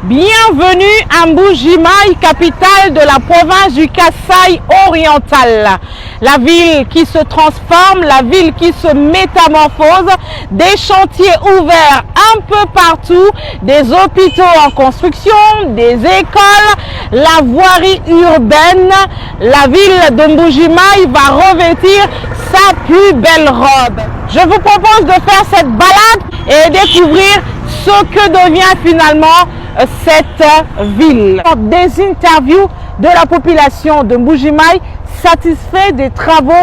Bienvenue à Mbuji-Mayi, capitale de la province du Kasaï oriental. La ville qui se transforme, la ville qui se métamorphose, des chantiers ouverts un peu partout, des hôpitaux en construction, des écoles, la voirie urbaine. La ville de Mbuji-Mayi va revêtir sa plus belle robe. Je vous propose de faire cette balade et découvrir ce que devient finalement cette ville. Des interviews de la population de Mbuji-Mayi satisfait des travaux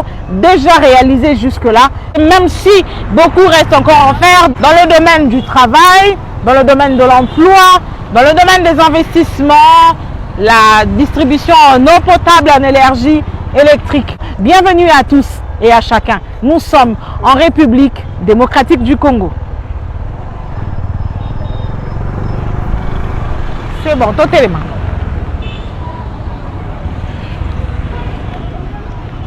déjà réalisés jusque-là, même si beaucoup reste encore à faire dans le domaine du travail, dans le domaine de l'emploi, dans le domaine des investissements, la distribution en eau potable, en énergie électrique. Bienvenue à tous et à chacun. Nous sommes en République démocratique du Congo. C'est bon, tout élément.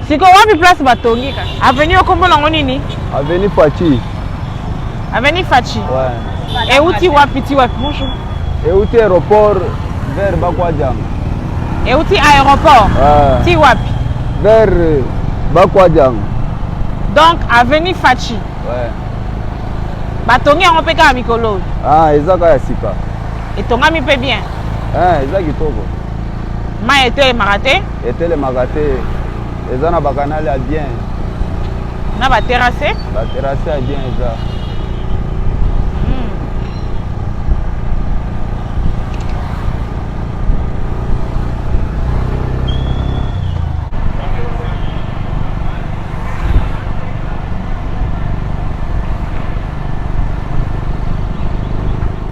Si quoi wapi place batongi ka? Avenue Okombo nango nini? Avenue Fachi. Avenue Fachi. Ouais. Et où ti wapi bonjour. Et où ti aéroport vers Bakwadjang. Et où ti aéroport? Ouais. Ti wapi? Vers Bakwadjang. Donc avenue Fachi. Ouais. Batongi en peka mikolo. Ah, ezaka ya sika. Et ton ami peut bien. Ezaki toko. Ma été maraté. Était le magaté. Ezana bakanali a bien. Na ba terrassé. Ba terrassé a bien eza.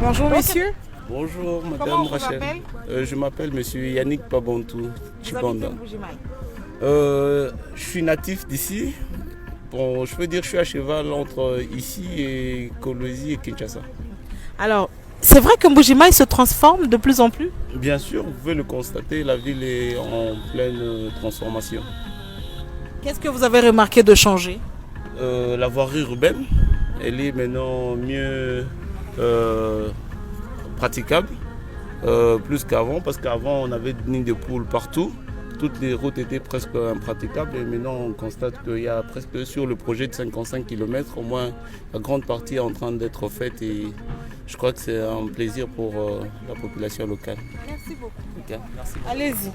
Bonjour monsieur. Bonjour Madame Comment Rachel. Je m'appelle Monsieur Yannick Pabontou Chibanda. Je suis natif d'ici. Bon, je peux dire que je suis à cheval entre ici et Kolwezi et Kinshasa. Alors, c'est vrai que Mbuji-Mayi se transforme de plus en plus? Bien sûr, vous pouvez le constater, la ville est en pleine transformation. Qu'est-ce que vous avez remarqué de changer? La voirie urbaine, elle est maintenant mieux praticable, plus qu'avant, parce qu'avant on avait des nids de poules partout. Toutes les routes étaient presque impraticables et maintenant on constate qu'il y a presque sur le projet de 55 km, au moins la grande partie est en train d'être faite et je crois que c'est un plaisir pour la population locale. Merci beaucoup. Okay, merci. Allez-y.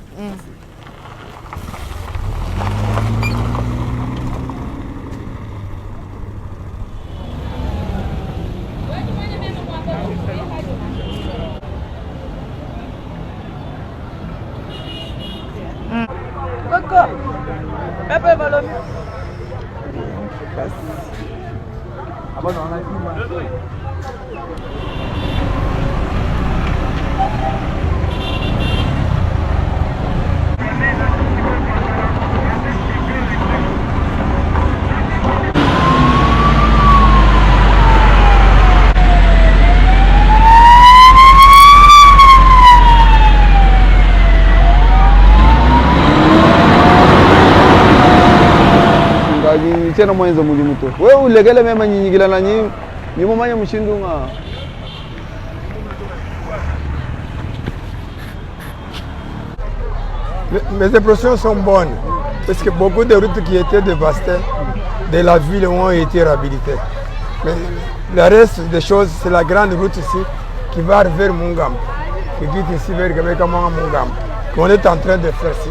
Tena mwenzo mulimuto. Wewe ulegele mema nyinyigila na nyi. Nyumanya mshindunga. Mes impressions sont bonnes parce que beaucoup de routes qui étaient dévastées de la ville ont été réhabilitées. Mais le reste des choses, c'est la grande route ici qui va vers Mungam, qui quitte ici vers Mungam, qu'on est en train de faire ici.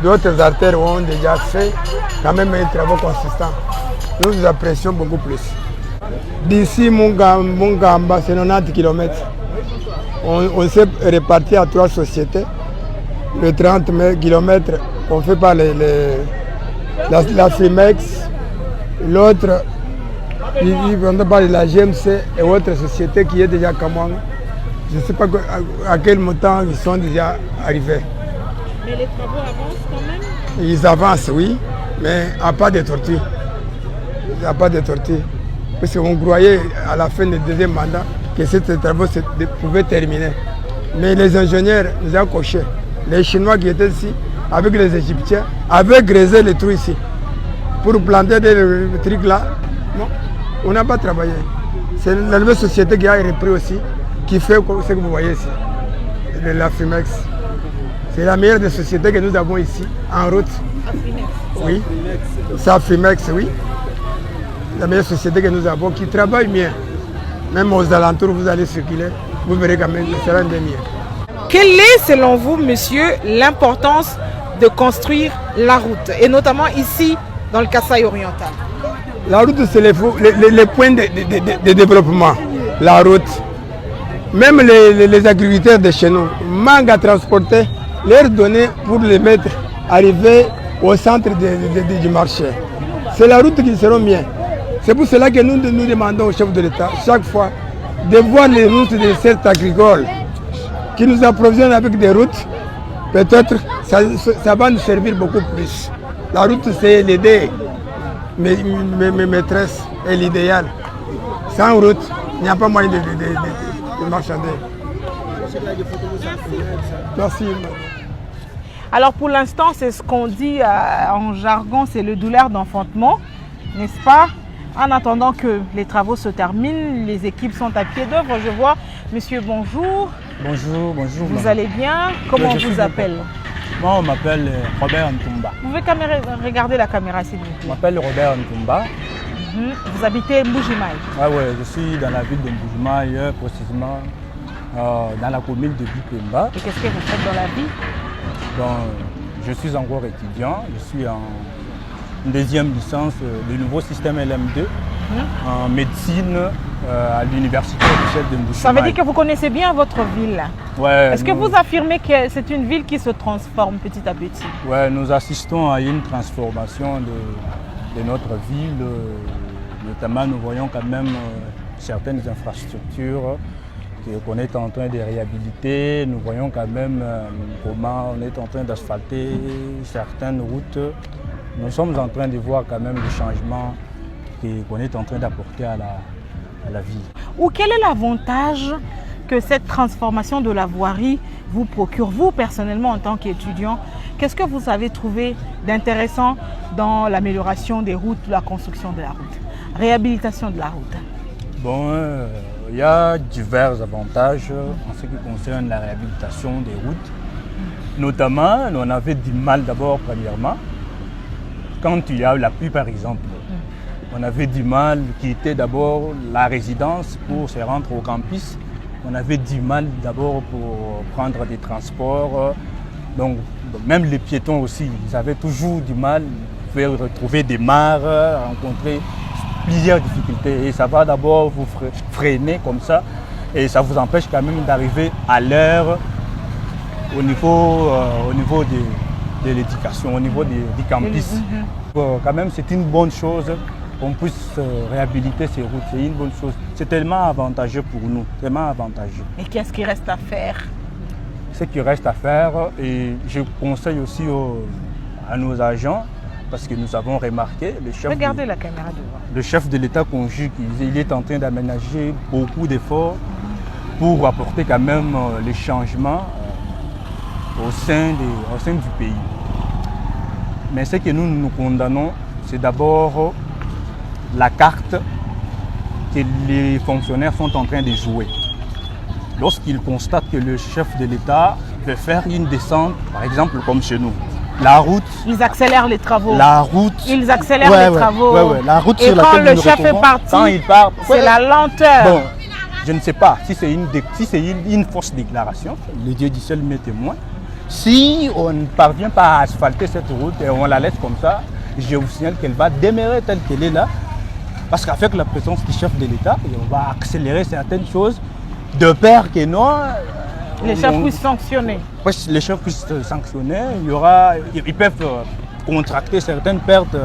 D'autres artères ont déjà fait quand même un travail consistant. Nous apprécions beaucoup plus. D'ici Mungamba, c'est 90 km. On s'est réparti à 3 sociétés. Le 30 km qu'on fait par la Frimex, l'autre, on parle de la GMC et autre société qui est déjà comme moi. Je ne sais pas à quel montant ils sont déjà arrivés. Mais les travaux avancent quand même? Ils avancent, oui, mais à pas de tortue. Il n'y a pas de tortue. Parce qu'on croyait à la fin du deuxième mandat que ces travaux pouvaient terminer. Mais les ingénieurs nous ont coché. Les Chinois qui étaient ici, avec les Égyptiens, avaient gréé les trous ici. Pour planter des trucs là, non, on n'a pas travaillé. C'est la nouvelle société qui a repris aussi qui fait ce que vous voyez ici, la Frimex. C'est la meilleure des sociétés que nous avons ici, en route. Oui, ça Frimex, oui. La meilleure société que nous avons, qui travaille bien. Même aux alentours, vous allez circuler, vous verrez quand même que c'est l'un des mieux. Quelle est, selon vous, monsieur, l'importance de construire la route, et notamment ici, dans le Kasaï oriental? La route, c'est les points de développement. La route. Même les agriculteurs de chez nous manquent à transporter leurs données pour les mettre, arriver au centre du marché. C'est la route qui sera bien. C'est pour cela que nous demandons au chef de l'État, chaque fois, de voir les routes de cette agricole qui nous approvisionnent avec des routes. Peut-être ça va nous servir beaucoup plus. La route, c'est l'idée, mes maîtresses, est l'idéal. Sans route, il n'y a pas moyen de marchander. Merci. Alors pour l'instant, c'est ce qu'on dit en jargon, c'est le douleur d'enfantement, n'est-ce pas? En attendant que les travaux se terminent, les équipes sont à pied d'œuvre. Je vois, monsieur, bonjour. Bonjour, bonjour. Vous allez bien? Comment on vous appelle? Moi, on m'appelle Robert Ntumba. Vous pouvez regarder la caméra, s'il vous plaît. Je m'appelle Robert Ntumba. Vous habitez Mbujimaï? Oui, je suis dans la ville de Mbujimaï, précisément dans la commune de Bipemba. Et qu'est-ce que vous faites dans la vie? Je suis encore étudiant, je suis en deuxième licence du nouveau système LM2 en médecine à l'université officielle de Mbujimaï. Ça veut dire que vous connaissez bien votre ville? Ouais. Est-ce que vous affirmez que c'est une ville qui se transforme petit à petit? Oui, nous assistons à une transformation de notre ville. Notamment, nous voyons quand même certaines infrastructures qu'on est en train de réhabiliter. Nous voyons quand même comment on est en train d'asphalter certaines routes. Nous sommes en train de voir quand même les changements qu'on est en train d'apporter à la ville. Ou quel est l'avantage que cette transformation de la voirie vous procure, vous personnellement en tant qu'étudiant? Qu'est-ce que vous avez trouvé d'intéressant dans l'amélioration des routes, la construction de la route, réhabilitation de la route? Bon, il y a divers avantages en ce qui concerne la réhabilitation des routes. Notamment, on avait du mal d'abord, premièrement, quand il y a eu la pluie par exemple. On avait du mal, quitter d'abord la résidence pour se rendre au campus. On avait du mal d'abord pour prendre des transports. Donc, même les piétons aussi, ils avaient toujours du mal à retrouver des mares, rencontrer plusieurs difficultés. Et ça va d'abord vous freiner comme ça. Et ça vous empêche quand même d'arriver à l'heure au niveau de l'éducation, au niveau du campus. Quand même, c'est une bonne chose qu'on puisse réhabiliter ces routes. C'est une bonne chose. C'est tellement avantageux pour nous, tellement avantageux. Et qu'est-ce qui reste à faire? Ce qui reste à faire, et je conseille aussi à nos agents, parce que nous avons remarqué, le chef de l'État conjugue, il est en train d'aménager beaucoup d'efforts pour apporter quand même les changements au sein du pays. Mais ce que nous condamnons, c'est d'abord la carte que les fonctionnaires sont en train de jouer. Lorsqu'ils constatent que le chef de l'État veut faire une descente, par exemple comme chez nous, la route... Ils accélèrent les travaux. La route... Ils accélèrent les travaux. La route et sur quand laquelle le chef est parti, quand il part, c'est la lenteur. Bon, je ne sais pas si c'est une fausse déclaration, le Dieu du seul m'est témoin. Si on ne parvient pas à asphalter cette route et on la laisse comme ça, je vous signale qu'elle va demeurer telle qu'elle est là. Parce qu'avec la présence du chef de l'État, on va accélérer certaines choses de peur que non. Les chefs puissent sanctionner. Les chefs puissent sanctionner. Ils peuvent contracter certaines pertes,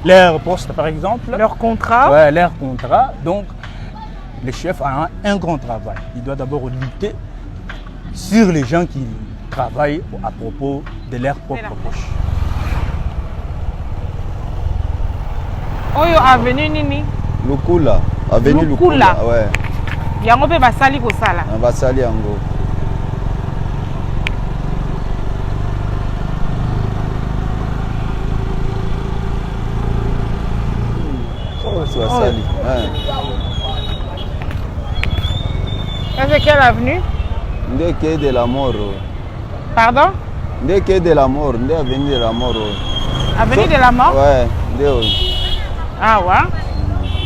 leur poste par exemple. Leur contrat. Ouais, leur contrat. Donc, le chef a un grand travail. Il doit d'abord lutter sur les gens qui travaillent à propos de leur propre poche. Oyo avenue nini? Lukula, avenue Lukula. Ouais. Yango pe basali ko sala. Basali yango. quelle avenue? Nde quai de la mort. Pardon? Nde quai de la mort, nde avenue de la mort. Avenue de la mort? Ouais, nde. Ah ouais?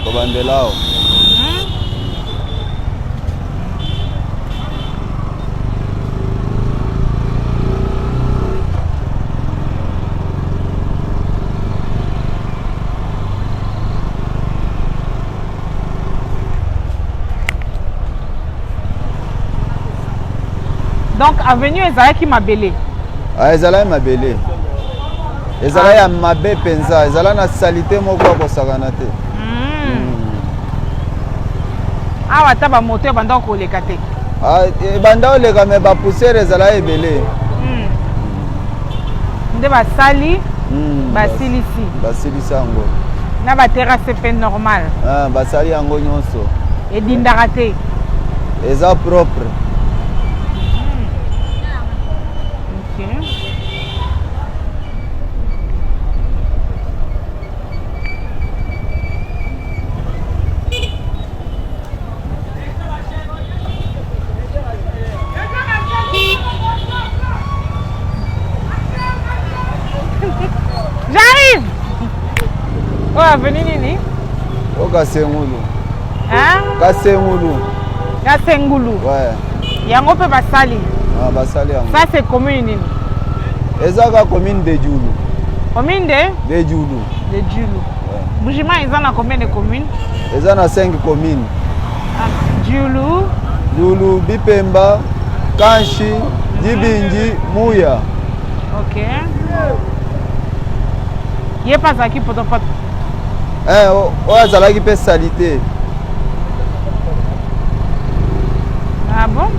Kobandela. Donc avenue ezalaki mabele. Ah, ezalaki mabele. Ezalaki ya mabe penza, ezalaki na salité moko ya kosakana te. Awa ta ba moto banda koleka te. Ah, banda oleka me ba poussière ezalaki ebele. Nde basali basilisi. Basilisi yango. Na ba terrasse pe normal. Ah, basali yango nyonso. Edindaka te. Eza propre. J'arrive. Oh, avenue nini? Oh, Kasengulu. Hein? Kasengulu. Kasengulu. Ouais. Yango pe basali. Ah, basali yango. Ça c'est commune nini? Ezaka commune de Djoulou. Commune de Djoulou. De Djoulou. Ouais. Boujima ils ont combien de communes? Ils ont 5 communes. Ah, Djoulou. Djoulou, Bipemba, Kanchi, Dibingi, Mouya. Ok. Il est pas ça qui peut te faire. Azalaki pe salité. Ah bon?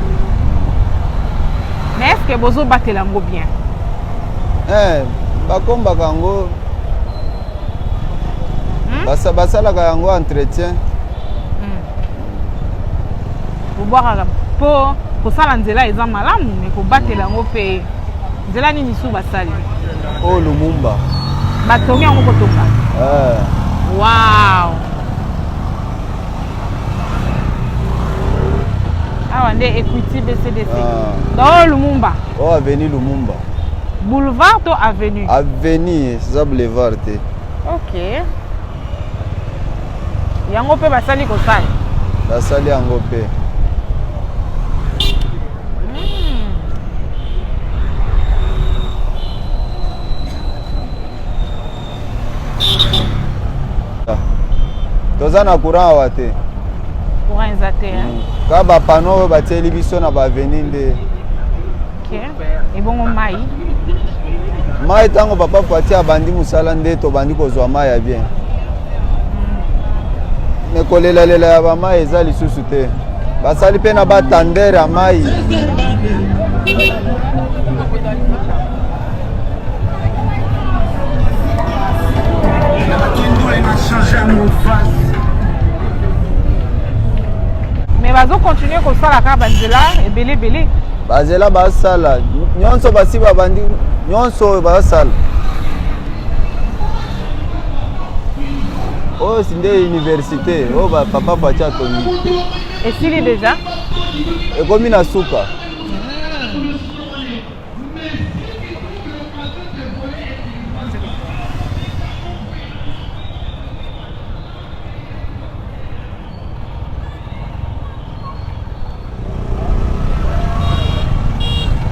Mais est-ce que bozo battre lango bien? Bakombaka yango. Basalaka yango entretien. Boboaka po kosala nzela eza malamu mais kobatela yango pe nzela nini su basali? Oh Lumumba. Batongi yango kotoka. Wow. Awa nde Equity BCDC. Dans Lumumba. Oh avenue Lumumba. Boulevard ou avenue? Avenue, c'est ça boulevard te. Ok. Yango pe basali kosala. Basali yango pe. Toza na courant awa te. Courant eza te. Ka ba panneau batieli biso na ba avenue nde. Ok. Ebongo mai. Mai tango papa Fati abandi musala nde to bandi kozwa mai ya bien. Me kolela lela ya ba mai eza lisusu te. Basali pe na ba tandere ya mai. Mais bazo continuer kosala ka banzela ebele. Bazela basala nyonso basi babandi nyonso basala. Oh c'est université oh ba papa Fati atomi. Et s'il est déjà? Et comme na suka.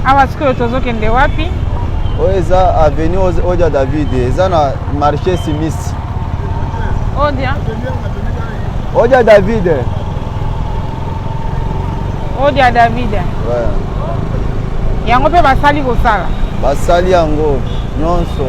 Awa siko tozokende wapi? Eza avenue Odia David, eza na marché Simis. Odia? Odia David. Odia David. Ouais. Yango pe basali kosala. Basali yango nyonso.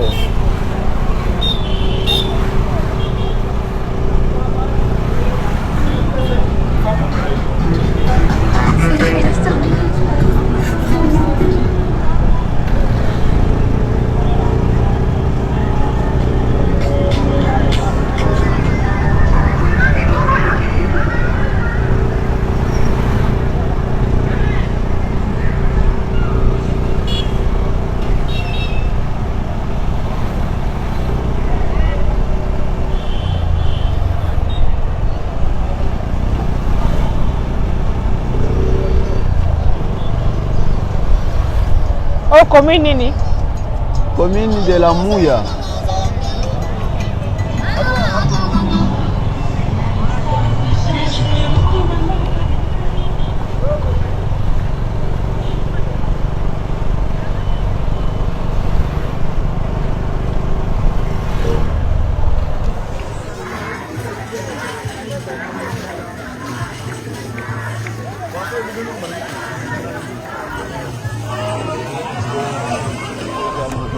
Oh, commune nini? Commune de la Mouya.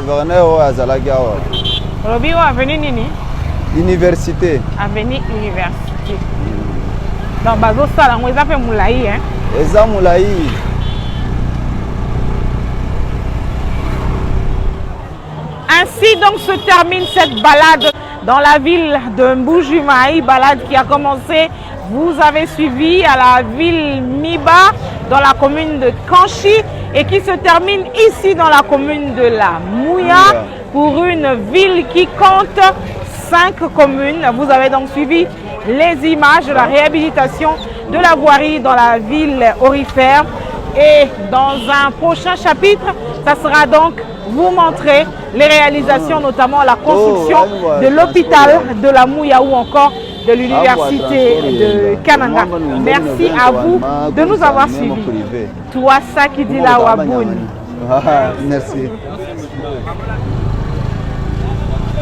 Gouverneur azalaki awa. Robi wa avenue nini? Université. Avenue Université. Donc bazo sala ngo eza pe mulai hein. Eza mulai. Ainsi donc se termine cette balade dans la ville de Mbuji-Mayi, balade qui a commencé, vous avez suivi, à la ville Miba, dans la commune de Kanchi, et qui se termine ici dans la commune de la Mouya, pour une ville qui compte 5 communes. Vous avez donc suivi les images de la réhabilitation de la voirie dans la ville aurifère. Et dans un prochain chapitre, ça sera donc vous montrer les réalisations, notamment la construction de l'hôpital de la Mouya ou encore de l'université de Kananga. Merci à vous de nous avoir suivis. Toi, ça qui dit là, Waboun. Merci.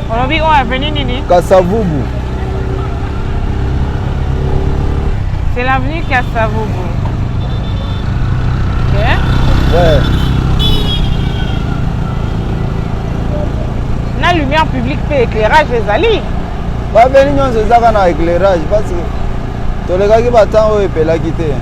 On a vu où est venu Nini? Kasavubu. C'est l'avenue Kasavubu. Ok. Ouais. La lumière publique et éclairage les alliés. Pas venir nous éclairage parce que tous les gars qui battent en haut et pelagité.